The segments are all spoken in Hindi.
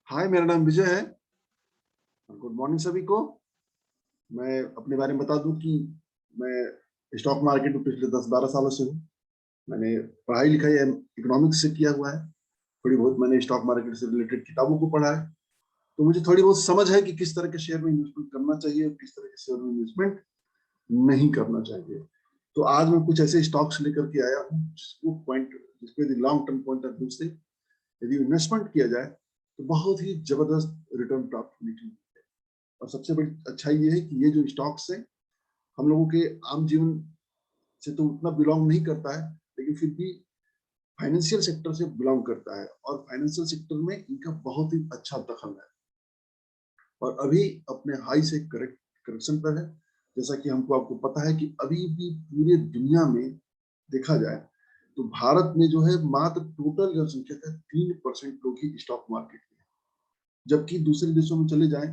हाय, मेरा नाम विजय है। गुड मॉर्निंग सभी को। मैं अपने बारे में बता दूं कि मैं स्टॉक मार्केट में पिछले 10-12 सालों से हूँ। मैंने पढ़ाई लिखाई इकोनॉमिक्स से किया हुआ है। थोड़ी बहुत मैंने स्टॉक मार्केट से रिलेटेड किताबों को पढ़ा है, तो मुझे थोड़ी बहुत समझ है कि किस तरह के शेयर में इन्वेस्टमेंट करना चाहिए और किस तरह के शेयर में इन्वेस्टमेंट नहीं करना चाहिए। तो आज मैं कुछ ऐसे स्टॉक्स लेकर के आया हूँ जिसको यदि long term point of view से यदि इन्वेस्टमेंट किया जाए तो बहुत ही जबरदस्त रिटर्न प्राप्त होने की। और सबसे बड़ी अच्छाई ये है कि ये जो स्टॉक्स है हम लोगों के आम जीवन से तो उतना बिलोंग नहीं करता है, लेकिन फिर भी फाइनेंशियल सेक्टर से बिलोंग करता है और फाइनेंशियल सेक्टर में इनका बहुत ही अच्छा दखल है और अभी अपने हाई से करेक्शन पर है। जैसा कि आपको पता है कि अभी भी पूरे दुनिया में देखा जाए तो भारत में जो है मात्र टोटल जनसंख्या का 3% लोग ही स्टॉक मार्केट में, जबकि दूसरे देशों में चले जाएं,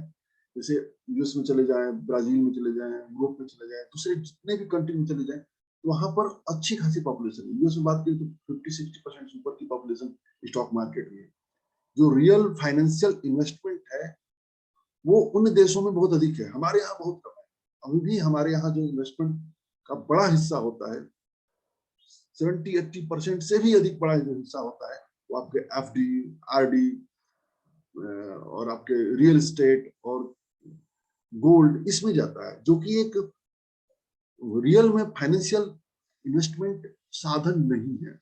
जैसे यूएस में चले जाएं, ब्राजील में चले जाएं, यूरोप में चले जाएं, दूसरे जितने भी कंट्री में चले जाएं, तो वहां पर अच्छी खासी पॉपुलेशन है। यूएस में बात करें तो 50-60% से ऊपर की पॉपुलेशन स्टॉक मार्केट में है। जो रियल फाइनेंशियल इन्वेस्टमेंट है वो उन देशों में बहुत अधिक है, हमारे यहाँ बहुत कम है। अभी भी हमारे यहाँ जो इन्वेस्टमेंट का बड़ा हिस्सा होता है, 70-80% से भी अधिक बड़ा जो हिस्सा होता है, वो आपके एफडी, आरडी और आपके रियल एस्टेट और गोल्ड इसमें जाता है, जो कि एक रियल में फाइनेंशियल इन्वेस्टमेंट साधन नहीं है।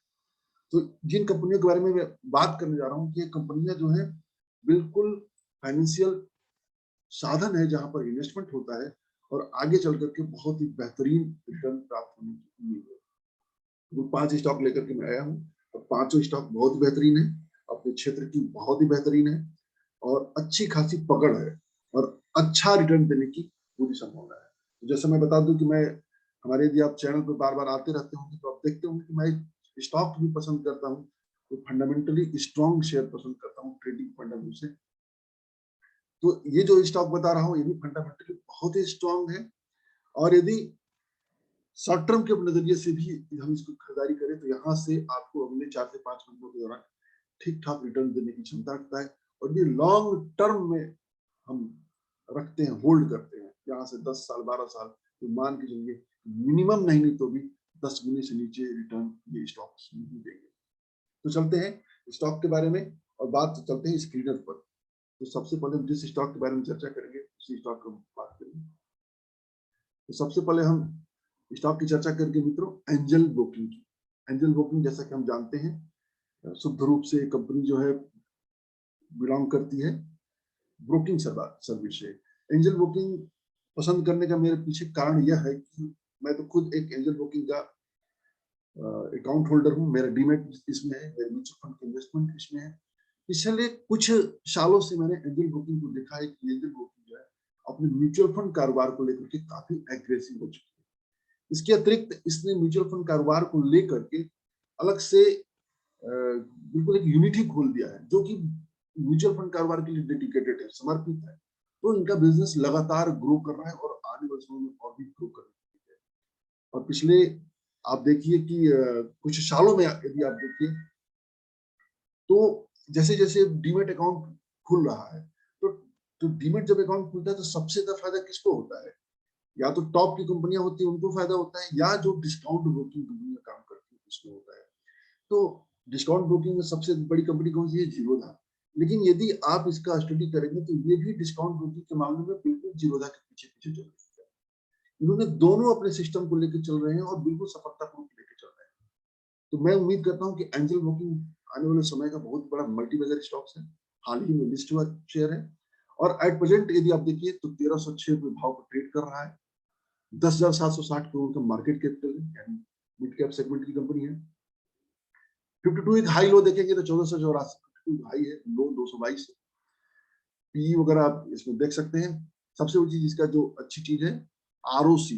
तो जिन कंपनियों के बारे में मैं बात करने जा रहा हूँ कि ये कंपनियां जो है बिल्कुल फाइनेंशियल साधन है जहां पर इन्वेस्टमेंट होता है और आगे चल करके बहुत ही बेहतरीन रिटर्न प्राप्त होने की उम्मीद है। वो 5 स्टॉक लेकर के मैं आया हूँ और पांचों स्टॉक बहुत बेहतरीन है, अपने क्षेत्र की बहुत ही बेहतरीन है और अच्छी खासी पकड़ है और अच्छा रिटर्न देने की पूरी संभावना है। तो जैसे मैं बता दूं कि मैं हमारे यदि आप चैनल पर बार बार आते रहते होंगे तो आप देखते होंगे कि मैं स्टॉक भी पसंद करता हूँ, तो फंडामेंटली स्ट्रॉन्ग शेयर पसंद करता हूँ ट्रेडिंग पॉइंट ऑफ व्यू से। तो ये जो स्टॉक बता रहा हूँ ये भी फंडामेंटली बहुत ही स्ट्रॉन्ग है और यदि शॉर्ट टर्म के नजरिए से भी हम इसको खरीदारी करें तो यहाँ से आपको अगले 4 से 5 महीनों के दौरान ठीक ठाक रिटर्न देने की क्षमता रखता है। और ये लॉन्ग टर्म में हम रखते हैं, होल्ड करते हैं, यहाँ से 10 साल 12 साल, तो मान के चलिए मिनिमम नहीं तो भी 10 गुने से नीचे रिटर्न ये स्टॉक नहीं देंगे। तो चलते हैं स्टॉक के बारे में और बात चलते हैं स्क्रीनर पर। तो सबसे पहले हम जिस स्टॉक के बारे में चर्चा करेंगे उसी स्टॉक की बात करेंगे। तो सबसे पहले हम स्टॉक की चर्चा करेंगे मित्रों एंजल ब्रोकिंग की। एंजल ब्रोकिंग जैसा कि हम जानते हैं शुद्ध रूप से कंपनी जो है बिलोंग करती है ब्रोकिंग सर्विस से। एंजल ब्रोकिंग पसंद करने का मेरे पीछे कारण यह है कि मैं तो खुद एक एंजल ब्रोकिंग का अकाउंट होल्डर हूँ। मेरा डीमेट इसमें है, मेरे म्यूचुअल फंड की इन्वेस्टमेंट इसमें है। पिछले कुछ सालों से मैंने एंजल ब्रोकिंग को देखा है कि एंजल ब्रोकिंग जो है अपने म्यूचुअल फंड कारोबार को लेकर के काफी एग्रेसिव हो चुकी है। इसके अतिरिक्त इसने म्यूचुअल फंड कारोबार को लेकर के अलग से बिल्कुल एक यूनिटी खोल दिया है जो कि म्यूचुअल फंड कारोबार के लिए डेडिकेटेड है, समर्पित है। तो इनका बिजनेस लगातार ग्रो कर रहा है और आने वाले समय में और भी ग्रो कर है। और पिछले आप देखिए कि कुछ सालों में यदि आप देखिए तो जैसे जैसे डीमेट अकाउंट खुल रहा है तो डीमेट जब अकाउंट खुलता है तो सबसे ज्यादा फायदा किसको होता है? या तो टॉप की कंपनियां होती है उनको फायदा होता है, या जो डिस्काउंट ब्रोकिंग कंपनियां काम करती है उसमें होता है। तो डिस्काउंट ब्रोकिंग में सबसे बड़ी कंपनी कौन सी है? जीरोधा। लेकिन यदि आप इसका स्टडी करेंगे तो ये भी डिस्काउंट ब्रोकिंग के मामले में बिल्कुल जीरोधा के पीछे पीछे चल रही है। इन्होंने दोनों अपने सिस्टम को लेकर चल रहे हैं और बिल्कुल सफलतापूर्वक लेकर चल रहे हैं। तो मैं उम्मीद करता हूँ कि एंजल ब्रोकिंग आने वाले समय का बहुत बड़ा मल्टीबैगर स्टॉक्स है, हाल ही में लिस्ट हुआ शेयर है और एट प्रेजेंट यदि आप देखिए तो 1306 रुपए भाव पर ट्रेड कर रहा है। 10,760 करोड़ का मार्केट कैपिटल है, यानी मिड कैप सेगमेंट की कंपनी है। 52 एक हाई लो देखेंगे तो 1484 हाई है, लो 222 है। पीई वगैरह आप इसमें देख सकते हैं। सबसे बड़ी चीज इसका जो अच्छी चीज है आरओसी,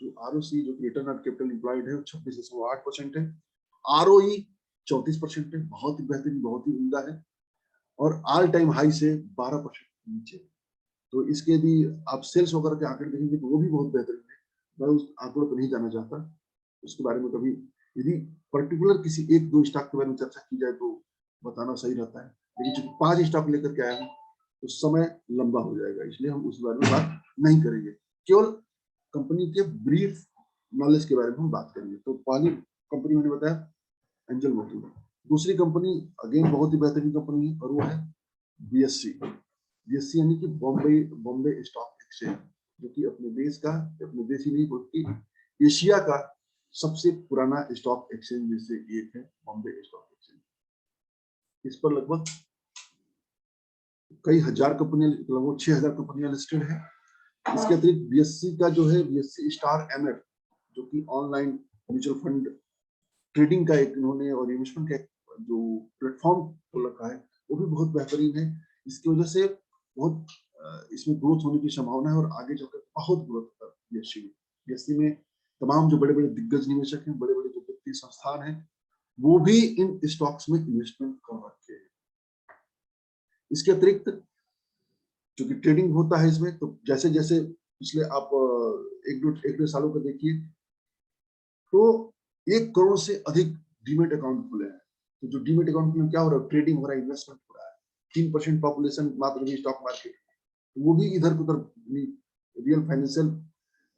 जो रिटर्न ऑन कैपिटल एम्प्लॉयड है 26.8% है। आरओई 34% है, बहुत ही बेहतरीन, बहुत ही उम्दा है और ऑल टाइम हाई से 12% नीचे। तो इसके यदि आप सेल्स वगैरह के आंकड़े देखेंगे तो वो भी बहुत बेहतरीन है। मैं उस आंकड़ों पर नहीं जाना चाहता, उसके बारे में कभी यदि पर्टिकुलर किसी एक दो स्टॉक के बारे में चर्चा की जाए तो बताना सही रहता है, लेकिन चूंकि 5 स्टॉक लेकर के आया हूँ तो समय लंबा हो जाएगा, इसलिए हम उस बारे में बात नहीं करेंगे, केवल कंपनी के ब्रीफ नॉलेज के बारे में हम बात करेंगे। तो पहली कंपनी मैंने बताया एंजल ब्रोकिंग। दूसरी कंपनी अगेन बहुत ही बेहतरीन कंपनी है और वो है बीएससी। बीएससी यानी कि बॉम्बे स्टॉक एक्सचेंज, जो कि अपने देश का, अपने देश ही नहीं बल्कि एशिया का सबसे पुराना स्टॉक एक्सचेंज में से एक है बॉम्बे स्टॉक एक्सचेंज। इस पर लगभग कई हजार कंपनियां, लगभग 6000 कंपनियां लिस्टेड है। इसके अतिरिक्त बीएससी का जो है बीएससी स्टार एमएफ, जो कि ऑनलाइन म्यूचुअल फंड ट्रेडिंग का एक इन्होंने और इन्वेस्टमेंट का जो प्लेटफॉर्म खोल रखा है वो भी बहुत बेहतरीन है। इसकी वजह से बहुत इसमें ग्रोथ होने की संभावना है और आगे जाकर बहुत ग्रोथ होगा बीएससी में। तमाम जो बड़े बड़े दिग्गज निवेशक हैं, बड़े बड़े जो वित्तीय संस्थान हैं, वो भी इन स्टॉक्स में इन्वेस्टमेंट कर रखे हैं। इसके अतिरिक्त क्योंकि ट्रेडिंग होता है इसमें, तो जैसे जैसे पिछले आप एक दो सालों का देखिए तो 1 करोड़ से अधिक डीमेट अकाउंट खुले हैं। तो जो डीमेट अकाउंट में क्या हो रहा है, ट्रेडिंग हो रहा है, इन्वेस्टमेंट हो रहा है। 3% पॉपुलेशन मात्र स्टॉक मार्केट, वो भी इधर उधर रियल फाइनेंशियल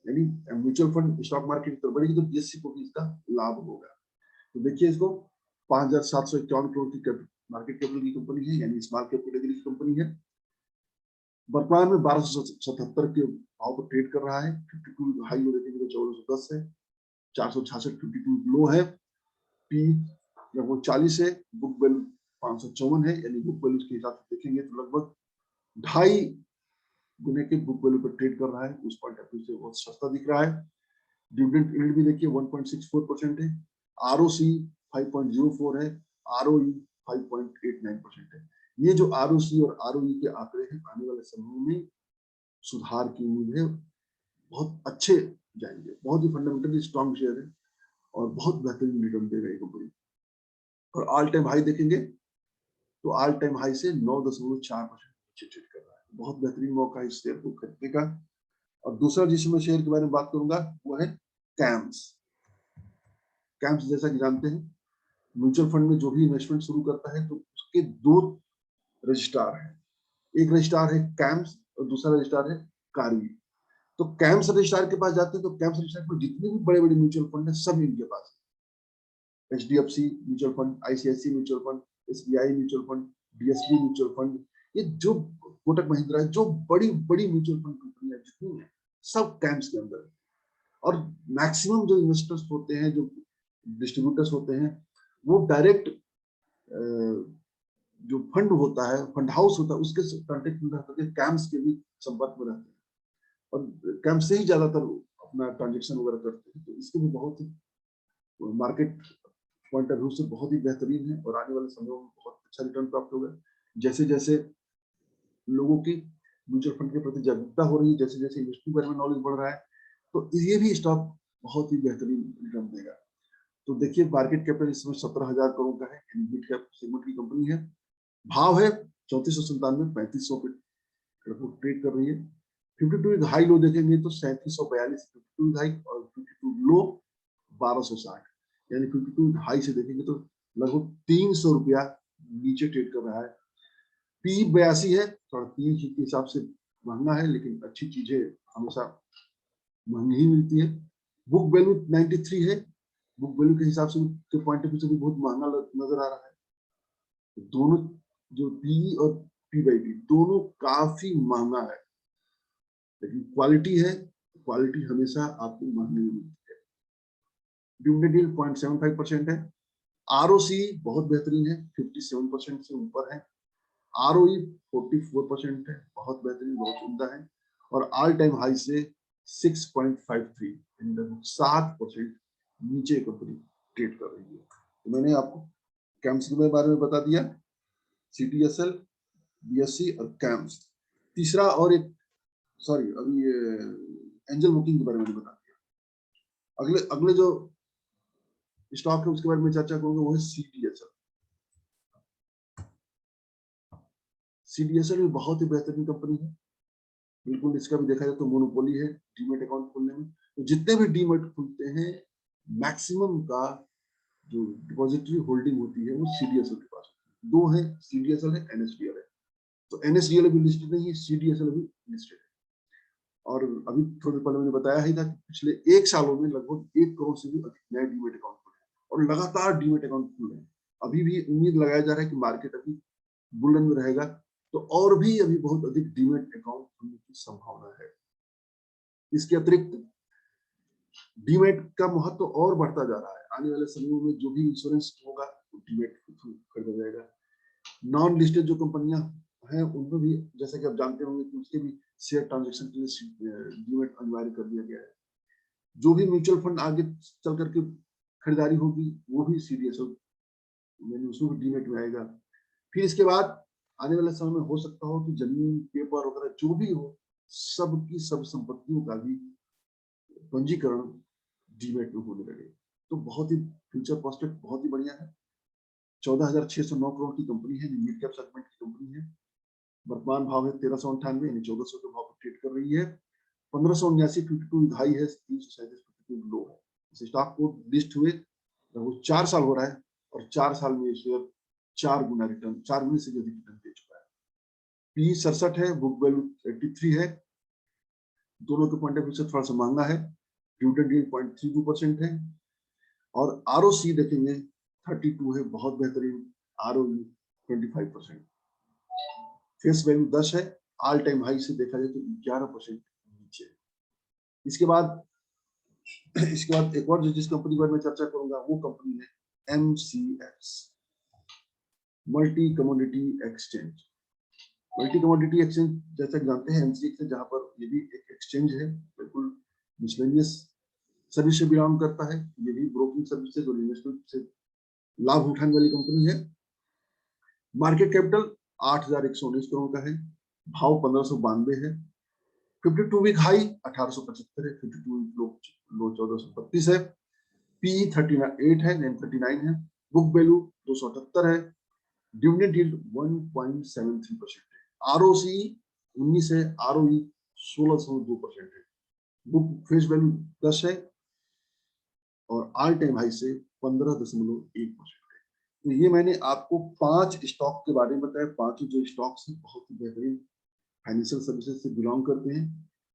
यानी म्यूचुअल फंड स्टॉक मार्केट की तरफ बढ़ेगी, तो बीएससी को भी इसका लाभ होगा। तो देखिए इसको 5751 करोड़ की मार्केट कैपिटल की कंपनी है, यानी स्मॉल कैप कैटेगरी की कंपनी है। वर्तमान में 1277 के भाव पर ट्रेड कर रहा है। 52 हाई लो देखेंगे तो 1410 है, 466 52 लो है, पी लगभग 40 है, बुक वैल्यू 554 है, यानी बुक वैल्यू के हिसाब से देखेंगे तो लगभग 2.5 गुने के बुक वैल्यू पर ट्रेड कर रहा है। उस पॉइंट ऑफ व्यू से बहुत सस्ता दिख रहा है। डिविडेंड यील्ड भी देखिए 1.64% है, आरओसी 5.04 है, आरओई 5.89% है। ये जो आरओसी और आरओई के आंकड़े हैं आने वाले समय में सुधार की उम्मीद है, बहुत अच्छे जाएंगे। बहुत ही फंडामेंटली स्ट्रॉन्ग शेयर है और बहुत बेहतरीन रिटर्न देगा ये कंपनी। और ऑल टाइम हाई देखेंगे तो ऑल टाइम हाई से 9.4% ट्रेड कर रहा है। बहुत बेहतरीन मौका है इस शेयर को खरीदने का। और दूसरा जिस मैं शेयर के बारे में बात करूंगा वो है कैम्स। कैम्स जैसा कि जानते हैं म्यूचुअल फंड में जो भी इन्वेस्टमेंट शुरू करता है तो उसके 2 रजिस्ट्रार हैं। एक रजिस्ट्रार है कैम्स और दूसरा रजिस्ट्रार है कारी। तो कैम्स रजिस्ट्रार के पास जाते हैं तो कैम्स रजिस्ट्रार में जितने भी बड़े बड़े म्यूचुअल फंड है सब इनके पास है। HDFC mutual fund, ICIC mutual fund, SBI mutual fund, DSB mutual fund, ये जो कोटक महिंद्रा, जो बड़ी बड़ी म्यूचुअल फंड कंपनियां जितनी है सब कैम्स के अंदर है। और मैक्सिमम जो इन्वेस्टर्स होते हैं, जो डिस्ट्रीब्यूटर्स होते हैं, वो डायरेक्ट जो फंड होता है, फंड हाउस होता है, उसके कांटेक्ट में रहते हैं, कैम्स के भी संपर्क में रहते हैं और कैम्प से ही ज्यादातर अपना ट्रांजेक्शन वगैरह करते हैं। तो इसके भी बहुत ही मार्केट पॉइंट ऑफ व्यू से बहुत ही बेहतरीन है और आने वाले समय में बहुत अच्छा रिटर्न प्राप्त होगा। जैसे जैसे लोगों की म्यूचुअल फंड के प्रति जागरूकता हो रही है, जैसे जैसे इन्वेस्टिंग बारे में नॉलेज बढ़ रहा है, तो ये भी स्टॉक बहुत ही बेहतरीन रिटर्न देगा। तो देखिए मार्केट कैपिटल इसमें 17,000 करोड़ का है, मिड कैप सेगमेंट की कंपनी है। भाव है 3497, 3500 पे ट्रेड कर रही है। 52 हाई लो देखेंगे तो 3742 52 हाई और 52 लो 1260, यानी 52 हाई से देखेंगे तो लगभग 300 रुपया नीचे ट्रेड कर रहा है। पी 82 है, थोड़ा पी के हिसाब से महंगा है, लेकिन अच्छी चीजें हमेशा महंगी ही मिलती है। बुक वैल्यू 93 है, बुक वैल्यू के हिसाब से के पॉइंट ऑफ व्यू से भी बहुत महंगा नजर आ रहा है। दोनों जो पी और पी बाई पी दोनों काफी महंगा है, लेकिन क्वालिटी है, क्वालिटी हमेशा आपको महंगी मिलती है। डिविडेंड यील्ड 0.75% है। आरओसी बहुत बेहतरीन है, 57% से ऊपर है। आरओई 44% है, बहुत बेहतरीन, बहुत उम्दा है। और ऑल टाइम हाई से 6.53 7% नीचे कंपनी ट्रेड कर रही है। तो मैंने आपको कैम्स के बारे में बता दिया, सीटीएसएल, बीएससी और कैम्स। तीसरा और एक अभी एंजल बुकिंग के बारे में बता दिया। अगले अगले जो स्टॉक है उसके बारे में चर्चा करूंगा, वो है सीडीएसएल। सीडीएसएल भी बहुत ही बेहतरीन कंपनी है, बिल्कुल इसका भी देखा जाए तो मोनोपोली है डीमेट अकाउंट खोलने में। तो जितने भी डीमेट खुलते हैं मैक्सिमम का जो डिपॉजिटरी होल्डिंग होती है वो सीडीएसएल के पास होती है। दो है, CDSL है, NSDL है। तो NSDL भी लिस्टेड नहीं है, CDSL भी लिस्टेड है। और अभी थोड़ी पहले मैंने बताया ही था कि पिछले 1 सालों में लगभग 1 करोड़ से भी अधिक नए डीमेट अकाउंट खुले और लगातार डीमेट अकाउंट खुल रहे हैं। अभी भी उम्मीद लगाया जा रहा है कि मार्केट अभी बुलंद रहेगा, तो और भी अभी बहुत अधिक डीमेट अकाउंट खुलने की संभावना है। इसके अतिरिक्त डीमेट का महत्व और बढ़ता जा रहा है। आने वाले समय में जो भी इंश्योरेंस होगा वो डीमेट खरीदा जाएगा। नॉन लिस्टेड जो कंपनियां हैं उनको भी, जैसा कि आप जानते होंगे कि उसके भी शेयर ट्रांजैक्शन के लिए डीमेट अनिवार्य कर दिया गया है। जो भी म्यूचुअल फंड आगे चल करके खरीदारी होगी वो भी CDSL यानी उसमें भी डीमेट में आएगा। फिर इसके बाद आने वाले समय में हो सकता हो कि जमीन, पेपर वगैरह जो भी हो, सबकी सब संपत्तियों का भी पंजीकरण डीमेट में होने लगे। तो बहुत ही फ्यूचर प्रोस्पेक्ट बहुत ही बढ़िया है। 14,609 करोड़ की कंपनी है, मिड कैप सेगमेंट की कंपनी है। वर्तमान भाव है 1398 यानी 1400 के भाव पर ट्रेड कर रही है। 1579 52 हाई है, 337 52 लो है। इस स्टॉक को लिस्ट हुए वो 4 साल हो रहा है और 4 साल में शेयर 4 गुना रिटर्न, 4 गुने से भी अधिक रिटर्न दे चुका है। पी 67 है, बुक वैल्यू 83 है। दोनों के पॉइंट ऑफ व्यू से थोड़ा सा महंगा है। डिविडेंड यील्ड 0.32% है और ROC देखेंगे 32 है, बहुत बेहतरीन। ROE 25%। फेस वैल्यू 10 है। ऑल टाइम हाई से देखा जाए तो 11% नीचे। इसके बाद एक और जिस कंपनी के बारे में चर्चा करूंगा वो कंपनी है MCX, multi commodity exchange. Multi commodity exchange जैसा कि जानते हैं MCX है, जहां पर ये भी एक एक्सचेंज है, बिल्कुल मिसलेनियस सर्विस से बिलोंग करता है। ये भी ब्रोकिंग सर्विसेज और इन्वेस्टमेंट से लाभ उठाने वाली कंपनी है। मार्केट कैपिटल 8,119 करोड़ का है। भाव 1592 है। 52 वीक हाई 1875 है। 52 वीक लो 1432 है। पी 38 है, 39 है। बुक वैल्यू 278 है। डिविडेंड यील्ड 1.73% है। ROC 19 है। ROE 1602% है। बुक फेस वैल्यू 10 है और ऑल टाइम हाई से 15.1% है। तो ये मैंने आपको 5 स्टॉक के बारे में बताया। 5 जो स्टॉक्स हैं बहुत ही बेहतरीन फाइनेंशियल सर्विसेज से बिलोंग करते हैं।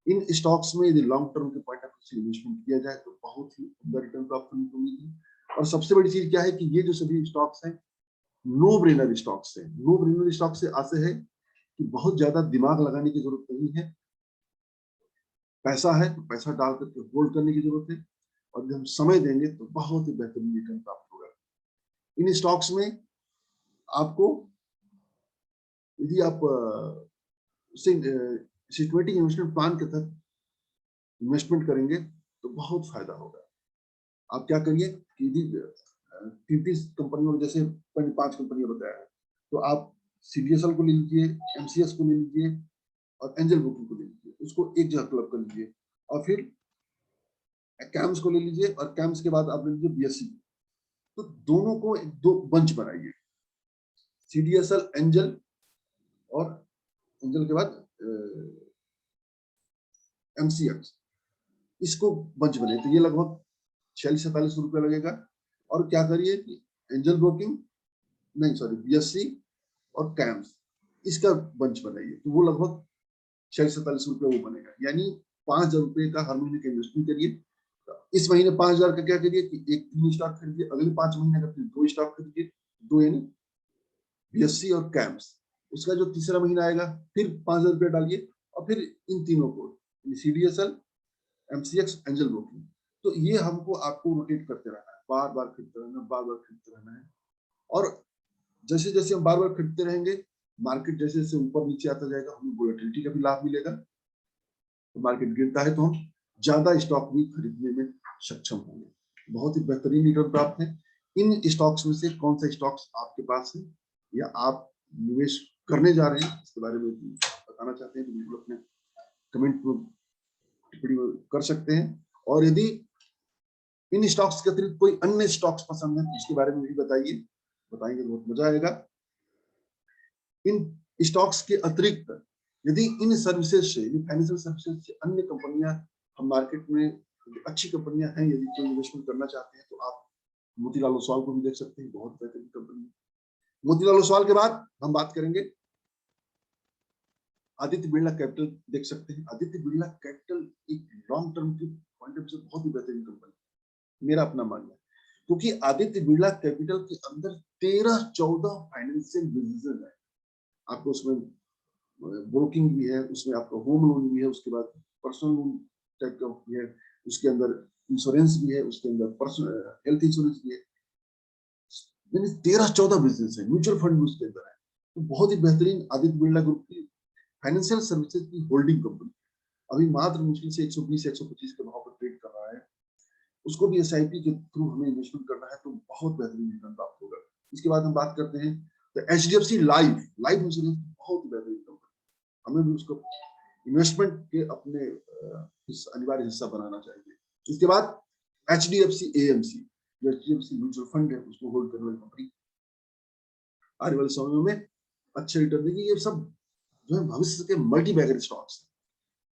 इन स्टॉक्स में यदि लॉन्ग टर्म के पॉइंट ऑफ व्यू से इन्वेस्टमेंट किया जाए तो बहुत ही उम्दा रिटर्न प्राप्त करने को मिलेगी। और सबसे बड़ी चीज क्या है कि ये जो सभी स्टॉक्स हैं नो ब्रेनर स्टॉक्स हैं। नो ब्रेनर स्टॉक से आशय है कि बहुत ज्यादा दिमाग लगाने की जरूरत नहीं है। पैसा है तो पैसा डाल करके होल्ड करने की जरूरत है और जब हम समय देंगे तो बहुत ही बेहतरीन रिटर्न प्राप्त होगा। इन स्टॉक्स में आपको यदि आप सिस्टमेटिक इन्वेस्टमेंट प्लान के तहत इन्वेस्टमेंट करेंगे तो बहुत फायदा होगा। आप क्या करिए कि यदि 30 कंपनियों, जैसे 5 कंपनियां बताया है, तो आप CDSL को ले लीजिए, MCX को ले लीजिए और एंजल ब्रोकिंग को ले लीजिए। उसको एक जगह क्लब कर लीजिए और फिर कैम्स को ले लीजिए और कैम्स के बाद आप ले लीजिए BSE। तो दोनों को दो बंच बनाइए, CDSL एंजल और एंजल के बाद MCX, इसको बंच बने। तो ये लगभग 46-47 रुपये लगेगा। और क्या करिए कि एंजल ब्रोकिंग नहीं, सॉरी, BSE और कैम्स, इसका बंच बनाइए तो वो लगभग 46-47 रुपये वो बनेगा। यानी 5,000 रुपये का हर महीने का इन्वेस्टमेंट करिए। इस महीने 5,000 का क्या करिए कि एक 3 स्टॉक खरीदिए, अगले 5 महीने का फिर 2 स्टॉक खरीदिए, 2 यानी BSE और कैम्स। उसका जो तीसरा महीना आएगा फिर 5,000 रुपये डालिए और फिर इन तीनों को CDSL, MCX, एंजल ब्रोकिंग। तो ये हमको आपको रोटेट करते रहना है, बार बार खरीदते रहना, बार बार खरीदते रहना है। और जैसे जैसे हम बार बार खरीदते रहेंगे, मार्केट जैसे जैसे ऊपर नीचे आता जाएगा, हमें वोलेटिलिटी का भी लाभ मिलेगा। तो मार्केट गिरता है तो हम ज्यादा स्टॉक भी खरीदने में सक्षम होंगे। बहुत ही बेहतरीन रिटर्न प्राप्त है। इन स्टॉक्स में से कौन सा स्टॉक्स आपके पास है या आप निवेश करने जा रहे हैं, इसके बारे में बताना चाहते हैं तो बिल्कुल अपने कमेंट में टिप्पणी कर सकते हैं। और यदि इन स्टॉक्स के अतिरिक्त कोई अन्य स्टॉक्स पसंद है तो उसके बारे में भी बताइए, बताएंगे तो बहुत मजा आएगा। इन स्टॉक्स के अतिरिक्त यदि इन सर्विसेज से, फाइनेंशियल सर्विसेज से अन्य कंपनियां हम मार्केट में, अच्छी कंपनियां हैं, यदि कोई इन्वेस्टमेंट करना चाहते हैं तो आप मोतीलाल ओसवाल को भी देख सकते हैं, बहुत बेहतरीन कंपनी है। मोतीलाल ओसवाल के बाद हम बात करेंगे आदित्य बिरला कैपिटल। देख सकते हैं आदित्य बिरला कैपिटल एक लॉन्ग टर्म की पॉइंट ऑफ से बहुत ही बेहतरीन कंपनी, मेरा अपना मानना है, क्योंकि आदित्य बिरला कैपिटल के अंदर 13-14 फाइनेंशियल बिजनेस है। आपको उसमें ब्रोकिंग भी है, उसमें आपका होम लोन भी है, उसके बाद पर्सनल लोन टाइप का भी है, उसके अंदर इंश्योरेंस भी है, उसके अंदर पर्सनल हेल्थ इंश्योरेंस भी है, यानी 13-14 बिजनेस है, म्यूचुअल फंड भी उसके अंदर है। तो बहुत ही बेहतरीन आदित्य बिरला ग्रुप की फाइनेंशियल सर्विसेज की होल्डिंग कंपनी अभी मात्र मुश्किल से 120-125 के भाव पर ट्रेड कर रहा है। उसको भी एसआईपी के थ्रू हमें इन्वेस्टमेंट करना है तो बहुत बेहतरीन रिटर्न प्राप्त होगा। इसके बाद हम बात करते हैं तो एचडीएफसी लाइफ लाइफ इंश्योरेंस बहुत ही बेहतरीन कंपनी, हमें भी उसको इन्वेस्टमेंट के अपने अनिवार्य हिस्सा बनाना चाहिए। इसके बाद एचडीएफसी एएमसी, जो एचडीएफसी म्यूचुअल फंड है उसको होल्ड करने वाली कंपनी, आने वाले समय में अच्छे रिटर्न देगी। ये सब जो है भविष्य के मल्टी बैगर स्टॉक्स,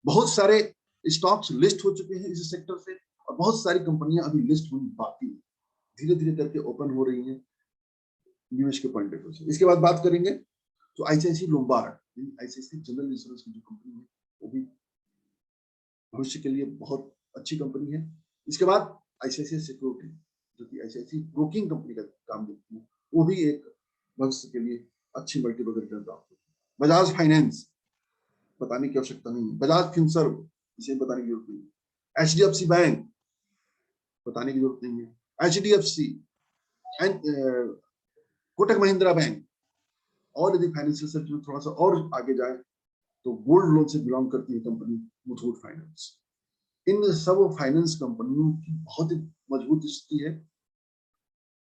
बहुत सारे स्टॉक्स लिस्ट हो चुके हैं इस सेक्टर से और बहुत सारी कंपनियां अभी लिस्ट होनी बाकी है, धीरे धीरे करके ओपन हो रही हैं निवेश के पॉइंट ऑफ व्यू से। इसके बाद बात करेंगे तो ICIC Lombard, ICIC general insurance की जो कंपनी है वो भी भविष्य के लिए बहुत अच्छी कंपनी है। इसके बाद आईसीआईसी सिक्योरिटी, जो कि आईसीआईसी ब्रोकिंग कंपनी का काम करती है, वो भी एक भविष्य के लिए अच्छी मल्टीपल रिटर्न प्राप्त होती है। बजाज फाइनेंस बताने की आवश्यकता नहीं है, बजाज फिनसर्व इसे बताने की जरूरत नहीं है, एचडीएफसी बैंक बताने की जरूरत नहीं है, HDFC and Kotak Mahindra bank. और यदि फाइनेंशियल सेक्टर में थोड़ा सा और आगे जाए तो गोल्ड लोन से बिलोंग करती है कंपनी मुथूट फाइनेंस। इन सब फाइनेंस कंपनियों की बहुत ही मजबूत स्थिति है,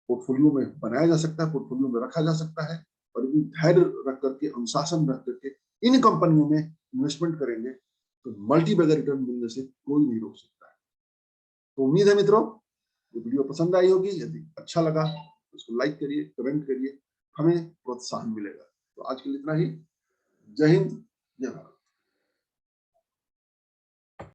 पोर्टफोलियो में बनाया जा सकता है, पोर्टफोलियो में रखा जा सकता है, और यदि धैर्य रख करके अनुशासन रख करके इन कंपनियों में इन्वेस्टमेंट करेंगे तो मल्टी बैगर रिटर्न मिलने से कोई नहीं रोक सकता है। तो उम्मीद है मित्रों ये वीडियो पसंद आई होगी, यदि अच्छा लगा तो उसको लाइक करिए, कमेंट करिए, हमें प्रोत्साहन मिलेगा। तो आज के लिए इतना ही। जय हिंद, जय भारत।